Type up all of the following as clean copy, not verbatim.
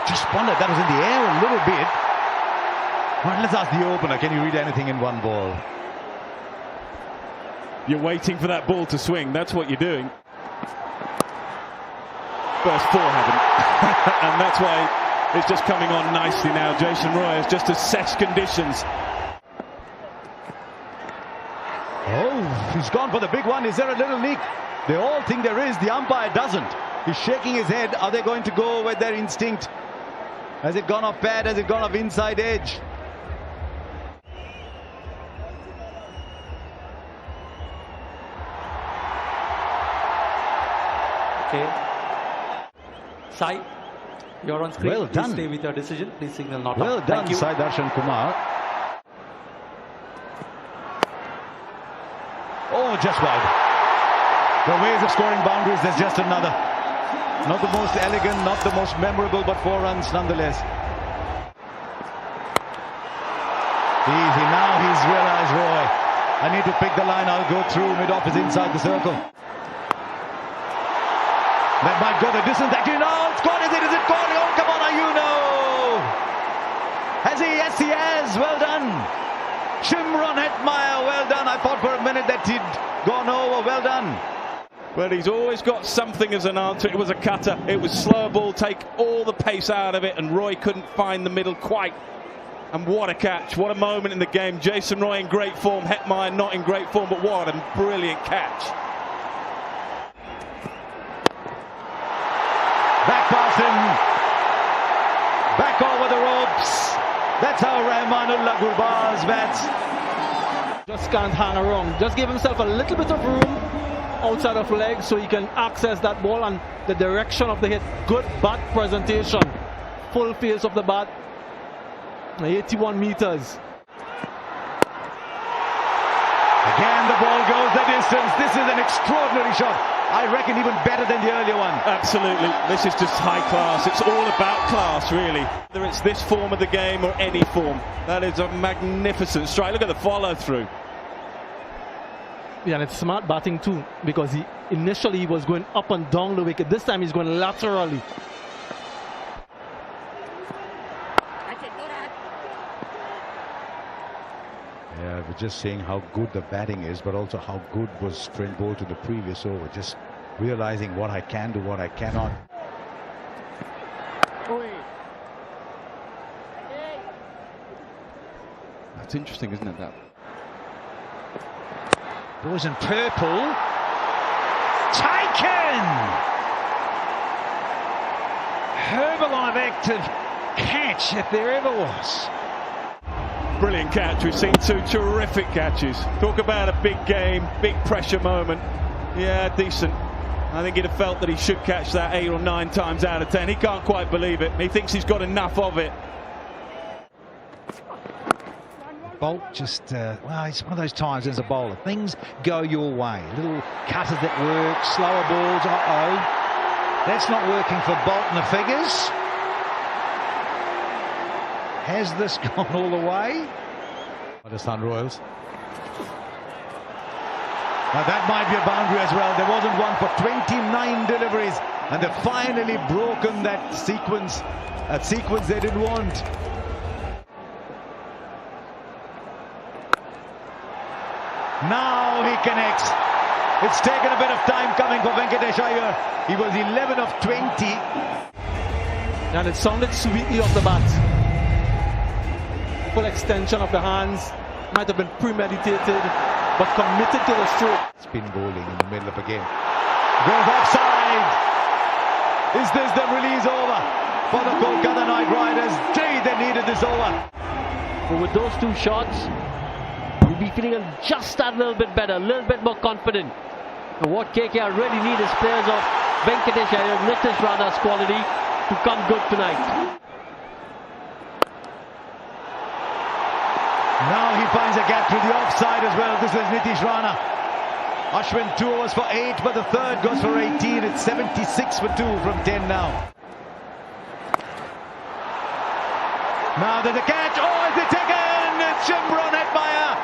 just wondered, that was in the air a little bit. Well, let's ask the opener, can you read anything in one ball? You're waiting for that ball to swing, that's what you're doing. First four haven't. And that's why it's just coming on nicely now. Jason Roy has just assessed conditions. Oh, he's gone for the big one. Is there a little leak? They all think there is. The umpire doesn't. He's shaking his head. Are they going to go with their instinct? Has it gone off pad? Has it gone off inside edge? Okay. Sai, you're on screen. Well done. Please stay with your decision. Please signal not Well out. done, Thank you. Sai Darshan Kumar. Oh, just wide. The ways of scoring boundaries, there's just another. Not the most elegant, not the most memorable, but 4 runs nonetheless. Easy, now he's realized, Roy, I need to pick the line, I'll go through, mid-off is inside the circle. That might go the distance, actually, no, it's caught, is it caught? Oh, come on, Ayuno! Has he? Yes, he has, well done. Shimron Hetmeyer, well done. I thought for a minute that he'd gone over, well done. But he's always got something as an answer. It was a cutter, it was slow ball, take all the pace out of it, and Roy couldn't find the middle quite. And what a catch, what a moment in the game. Jason Roy in great form, Hetmeyer not in great form, but what a brilliant catch. Back pass him, back over the ropes. That's how Rahmanullah Gurbaz bats. Just can't hang around. Just give himself a little bit of room outside of leg so he can access that ball and the direction of the hit. Good bat presentation. Full face of the bat. 81 meters. Again, the ball goes the distance. This is an extraordinary shot. I reckon even better than the earlier one. Absolutely. This is just high class. It's all about class, really. Whether it's this form of the game or any form. That is a magnificent strike. Look at the follow through. Yeah, and it's smart batting too, because he initially was going up and down the wicket. This time he's going laterally. Yeah, we're just saying how good the batting is, but also how good was Trent Boult to the previous over. Just realizing what I can do, what I cannot. That's interesting, isn't it, that? Boys in purple. Taken! Herbalife active catch if there ever was. Brilliant catch. We've seen 2 terrific catches. Talk about a big game, big pressure moment. Yeah, decent. I think he'd have felt that he should catch that 8 or 9 times out of 10. He can't quite believe it. He thinks he's got enough of it. Boult just, well, it's one of those times as a bowler. Things go your way. Little cutters that work, slower balls. Uh-oh. That's not working for Boult and the figures. Has this gone all the way? Rajasthan Royals. Now that might be a boundary as well. There wasn't one for 29 deliveries, and they've finally broken that sequence. That sequence they didn't want. Now he connects. It's taken a bit of time coming for Venkatesh Iyer. He was 11 of 20. And it sounded sweetly off the bat. Full extension of the hands. Might have been premeditated, but committed to the stroke. Spin bowling in the middle of a game. Goes offside. Is this the release over for the Kolkata Knight Riders? Gee, they needed this over. But with those 2 shots, we'll be feeling just that little bit better, a little bit more confident. And what KKR really need is players of Venkatesh Iyer, Nitish Rana's quality to come good tonight. Now he finds a gap through the offside as well. This is Nitish Rana. Ashwin 2 overs for 8, but the third goes for 18. It's 76 for 2 from 10 now. Now there's a catch. Oh, is it taken? It's Shimron Hetmeyer.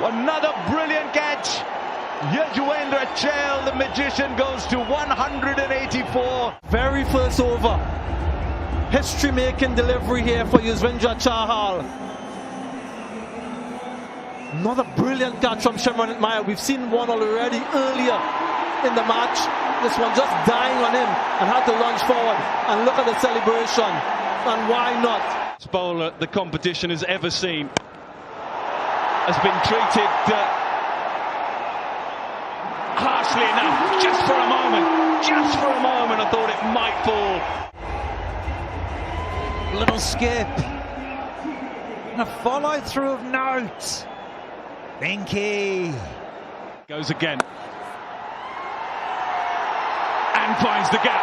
Another brilliant catch. Yajwendra Chahal, the magician, goes to 184. Very first over. History-making delivery here for Yuzvendra Chahal. Another brilliant catch from Shamron Maya. We've seen one already earlier in the match. This one just dying on him and had to lunge forward. And look at the celebration. And why not? This bowler the competition has ever seen has been treated harshly enough. Just for a moment, I thought it might fall. Little skip. And a follow through of note. Binky Goes again. And finds the gap.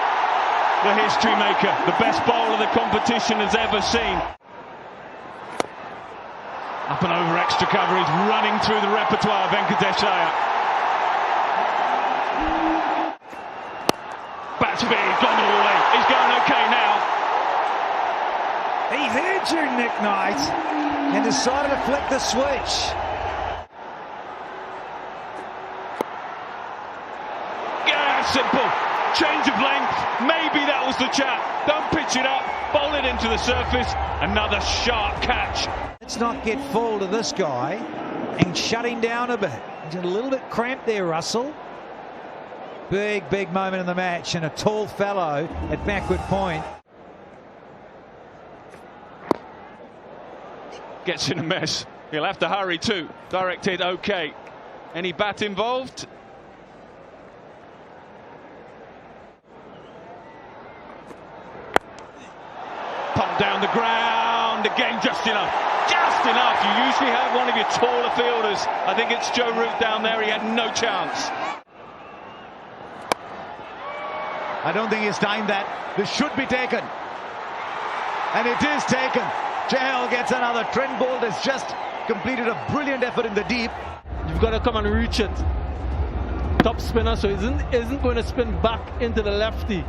The history maker, the best bowler the competition has ever seen. Up and over extra cover, he's running through the repertoire, Venkatesh Iyer. Bats big, gone all the way. He's going okay now. He heard you, Nick Knight, and decided to flick the switch. Yeah, simple. Change of length. Maybe that was the chat. Don't pitch it up. Bowl it into the surface. Another sharp catch. Let's not get full to this guy and shut him down a bit. He's a little bit cramped there, Russell. Big moment in the match, and a tall fellow at backward point. Gets in a mess. He'll have to hurry too. Directed okay. Any bat involved? Pump down the ground. Again, just enough. Just enough. You usually have one of your taller fielders. I think it's Joe Root down there. He had no chance. I don't think he's timed that. This should be taken. And it is taken. Chahal gets another. Trent Boult has just completed a brilliant effort in the deep. You've got to come and reach it. Top spinner, so isn't going to spin back into the lefty.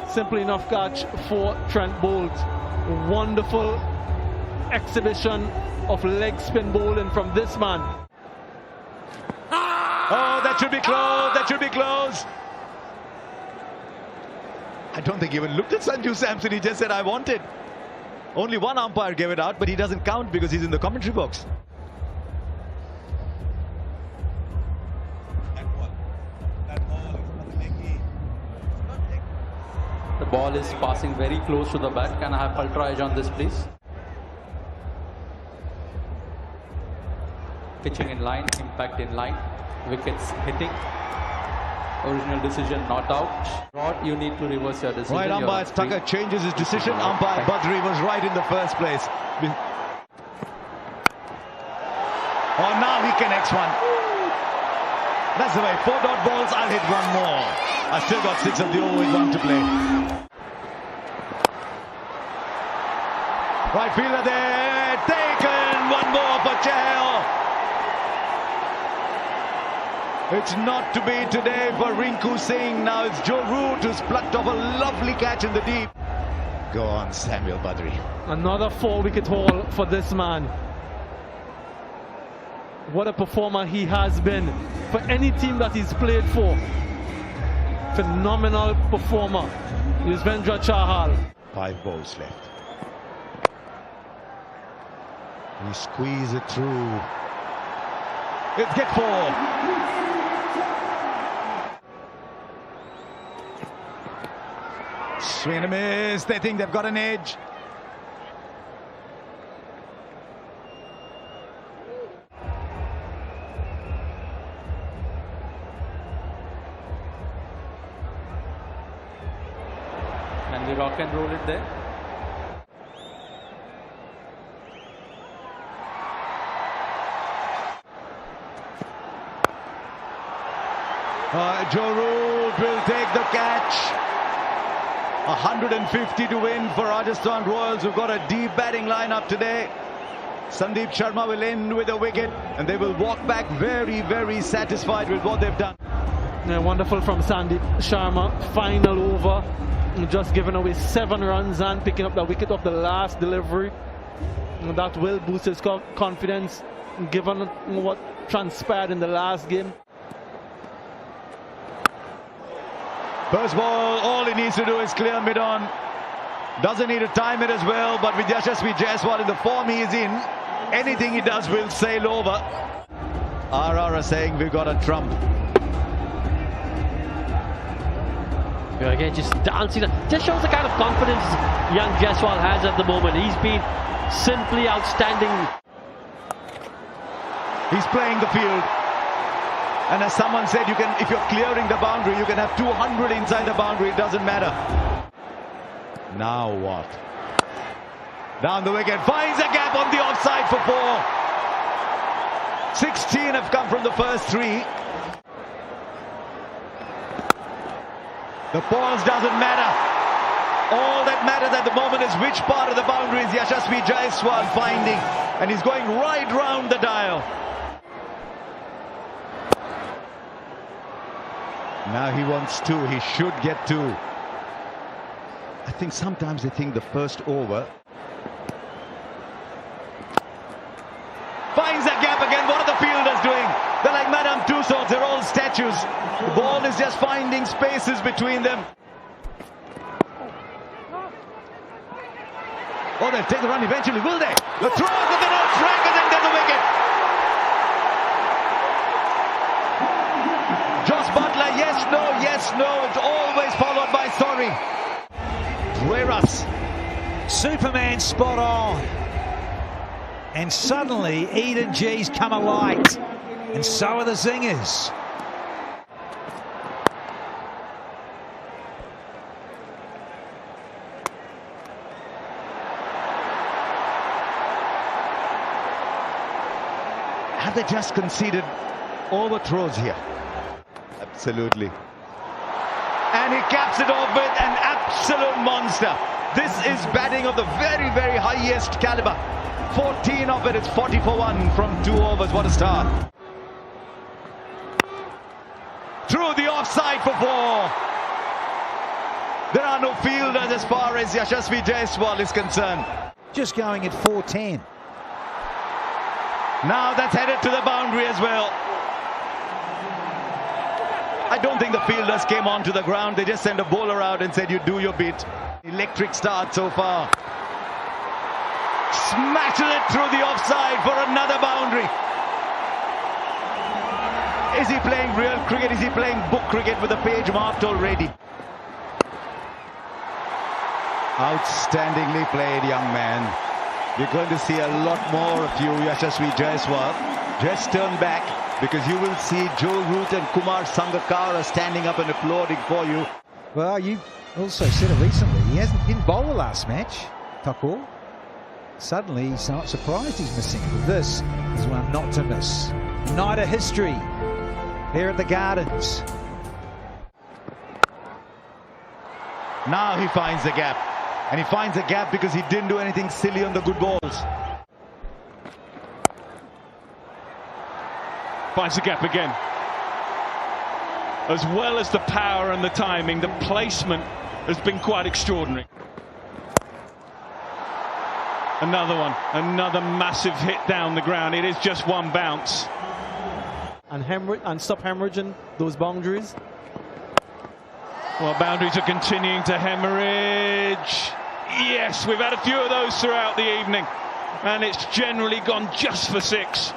Simple enough catch for Trent Boult. Wonderful exhibition of leg spin bowling from this man. Oh, that should be close. That should be close. I don't think he even looked at Sanju Samson. He just said, I want it. Only one umpire gave it out, but he doesn't count because he's in the commentary box. The ball is passing very close to the bat. Can I have ultra edge on this, please? Pitching in line, impact in line, wickets hitting. Original decision not out. Rod, you need to reverse your decision. Right, umpire Tucker changes his decision. Umpire Badri was right in the first place. Oh, now he connects one. That's the way. 4 dot balls, I'll hit one more. I've still got 6 of the over with 1 to play. Right fielder there. Taken. One more for Chahal. It's not to be today for Rinku Singh. Now it's Joe Root who's plucked off a lovely catch in the deep. Go on, Samuel Badri. Another 4-wicket haul for this man. What a performer he has been for any team that he's played for. Phenomenal performer, Yuzvendra Chahal. 5 balls left. He squeeze it through. It's get 4. Swing and a miss. They think they've got an edge. Can we rock and roll it there? Joe Root will take the catch. 150 to win for Rajasthan Royals, who've got a deep batting lineup today. Sandeep Sharma will end with a wicket, and they will walk back very satisfied with what they've done. Yeah, wonderful from Sandeep Sharma. Final over, just giving away 7 runs and picking up the wicket of the last delivery. And that will boost his confidence given what transpired in the last game. First ball, all he needs to do is clear mid-on. Doesn't need to time it as well, but with Yashasvi Jaiswal in the form he is in, anything he does will sail over. RR are saying we've got a trump. Again, just dancing. Just shows the kind of confidence young Jaiswal has at the moment. He's been simply outstanding. He's playing the field. And as someone said, you can, if you're clearing the boundary, you can have 200 inside the boundary, it doesn't matter. Now what? Down the wicket, finds a gap on the offside for 4. 16 have come from the first 3. The pause doesn't matter. All that matters at the moment is which part of the boundary is Yashasvi Jaiswal finding. And he's going right round the dial. Now he wants 2. He should get 2. I think sometimes they think the first over. Finds a gap again. What are the fielders doing? They're like Madame Tussauds. They're all statues. The ball is just finding spaces between them. Oh, they'll take the run eventually, will they? The throw, but they're not strikers, and there's a wicket. Joss Butler, yes, no. It's always followed by sorry. Rueras. Superman spot on. And suddenly Eden G's come alight. And so are the zingers. Have they just conceded overthrows here? Absolutely. And he caps it off with an absolute monster. This is batting of the very, very highest caliber. 14 of it, it's 40 for 1 from 2 overs. What a start. Through the offside for 4. There are no fielders as far as Yashasvi Jaiswal is concerned. Just going at 410. Now that's headed to the boundary as well. I don't think the fielders came onto the ground. They just sent a bowler out and said, you do your bit. Electric start so far. Smashes it through the offside for another boundary. Is he playing real cricket? Is he playing book cricket with the page marked already? Outstandingly played, young man. We're going to see a lot more of you, Yashasvi Jaiswal. Just turn back, because you will see Joe Root and Kumar Sangakkara standing up and applauding for you. Well, you also said it recently. He didn't bowl the last match, Thakur. Suddenly, he's not surprised he's missing. This is one not to miss. Night of history here at the Gardens. Now he finds the gap. And he finds a gap because he didn't do anything silly on the good balls. Finds the gap again. As well as the power and the timing, the placement has been quite extraordinary. Another one, another massive hit down the ground. It is just one bounce. And stop hemorrhaging those boundaries. Well, boundaries are continuing to hemorrhage. Yes, we've had a few of those throughout the evening, and it's generally gone just for 6.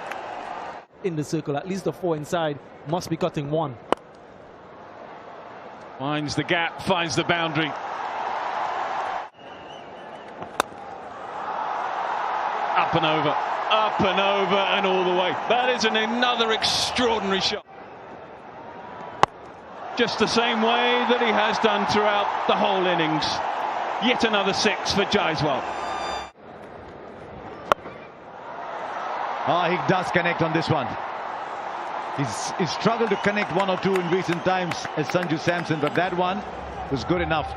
In the circle, at least the 4 inside must be cutting 1. Finds the gap, finds the boundary. Up and over, and all the way. That is another extraordinary shot. Just the same way that he has done throughout the whole innings. Yet another 6 for Jaiswal. He does connect on this one. He's struggled to connect 1 or 2 in recent times as Sanju Samson, but that one was good enough.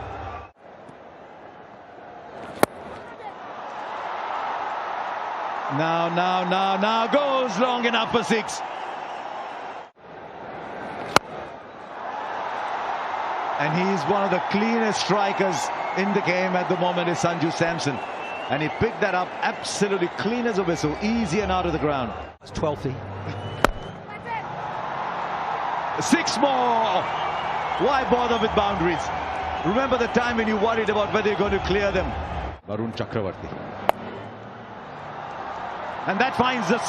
Now goes long enough for 6. And he's one of the cleanest strikers in the game at the moment is Sanju Samson. And he picked that up absolutely clean as a whistle, easy and out of the ground. It's 12th. 6 more. Why bother with boundaries? Remember the time when you worried about whether you're going to clear them. Varun Chakravarti. And that finds the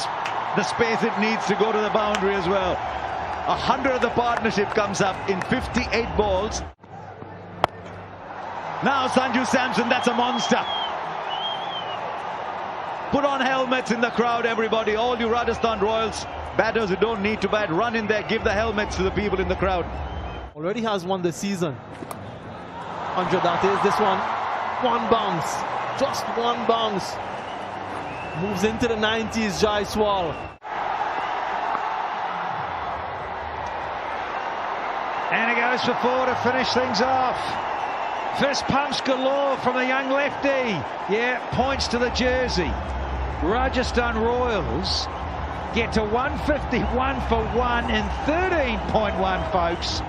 space it needs to go to the boundary as well. 100 of the partnership comes up in 58 balls. Now Sanju Samson, that's a monster. Put on helmets in the crowd, everybody. All you Rajasthan Royals batters who don't need to bat, run in there, give the helmets to the people in the crowd. Already has won this season. 100 that is. This one bounce. Just one bounce. Moves into the 90s, Jaiswal. And he goes for 4 to finish things off. Fist pumps galore from the young lefty. Yeah, points to the jersey. Rajasthan Royals get to 151 for 1 in 13.1, folks.